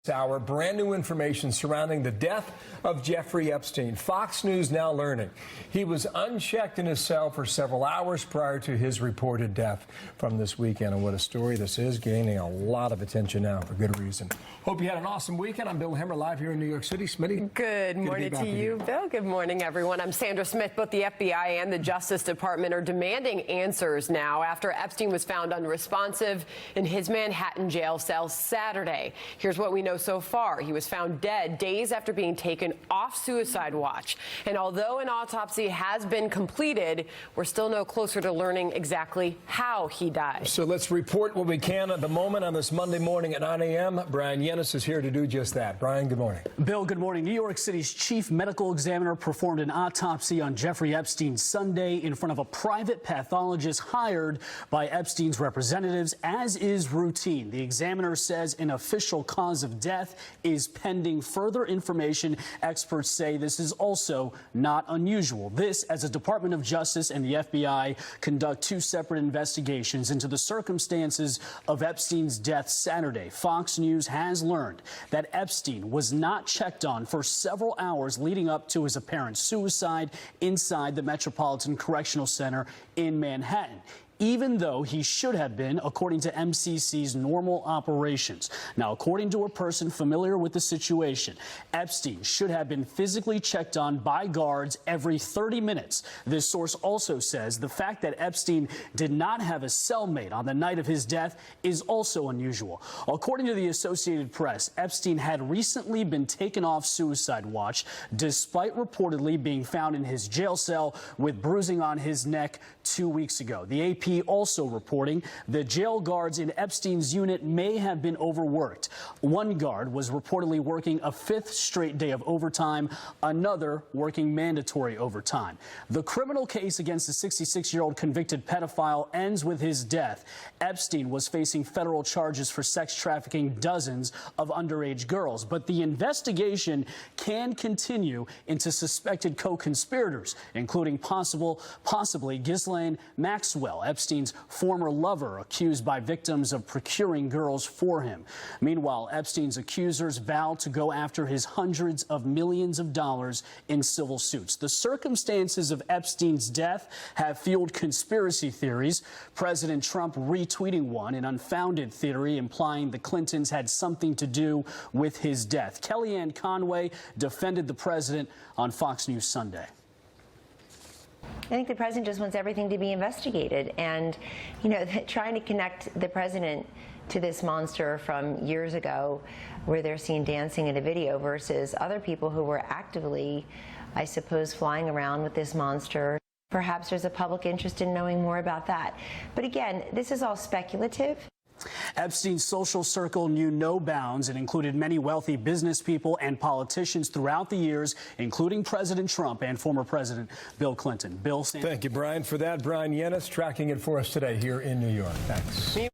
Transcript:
Hour, brand new information surrounding the death of Jeffrey Epstein. Fox News now learning he was unchecked in his cell for several hours prior to his reported death from this weekend. And what a story this is, gaining a lot of attention now for good reason. Hope you had an awesome weekend. I'm Bill Hemmer, live here in New York City. Smitty. Good morning to you, Bill. Good morning, everyone. I'm Sandra Smith. Both the FBI and the Justice Department are demanding answers now after Epstein was found unresponsive in his Manhattan jail cell Saturday. Here's what we know so far. He was found dead days after being taken off suicide watch. And although an autopsy has been completed, we're still no closer to learning exactly how he died. So let's report what we can at the moment on this Monday morning at 9 a.m. Brian Yennis is here to do just that. Brian, good morning. Bill, good morning. New York City's chief medical examiner performed an autopsy on Jeffrey Epstein Sunday in front of a private pathologist hired by Epstein's representatives, as is routine. The examiner says an official cause of death is pending further information. Experts say this is also not unusual. This as the Department of Justice and the FBI conduct two separate investigations into the circumstances of Epstein's death Saturday. Fox News has learned that Epstein was not checked on for several hours leading up to his apparent suicide inside the Metropolitan Correctional Center in Manhattan, even though he should have been, according to MCC's normal operations. Now, according to a person familiar with the situation, Epstein should have been physically checked on by guards every 30 minutes. This source also says the fact that Epstein did not have a cellmate on the night of his death is also unusual. According to the Associated Press, Epstein had recently been taken off suicide watch, despite reportedly being found in his jail cell with bruising on his neck 2 weeks ago. The AP also reporting the jail guards in Epstein's unit may have been overworked. One guard was reportedly working a fifth straight day of overtime, another working mandatory overtime. The criminal case against the 66-year-old convicted pedophile ends with his death. Epstein was facing federal charges for sex trafficking dozens of underage girls, but the investigation can continue into suspected co-conspirators, including possibly Ghislaine Maxwell, Epstein's former lover, accused by victims of procuring girls for him. Meanwhile, Epstein's accusers vowed to go after his hundreds of millions of dollars in civil suits. The circumstances of Epstein's death have fueled conspiracy theories. President Trump retweeting one, an unfounded theory implying the Clintons had something to do with his death. Kellyanne Conway defended the president on Fox News Sunday. I think the president just wants everything to be investigated. And, you know, trying to connect the president to this monster from years ago where they're seen dancing in a video versus other people who were actively, I suppose, flying around with this monster. Perhaps there's a public interest in knowing more about that. But again, this is all speculative. Epstein's social circle knew no bounds and included many wealthy business people and politicians throughout the years, including President Trump and former President Bill Clinton. Bill, thank you, Brian, for that. Brian Yennis tracking it for us today here in New York. Thanks.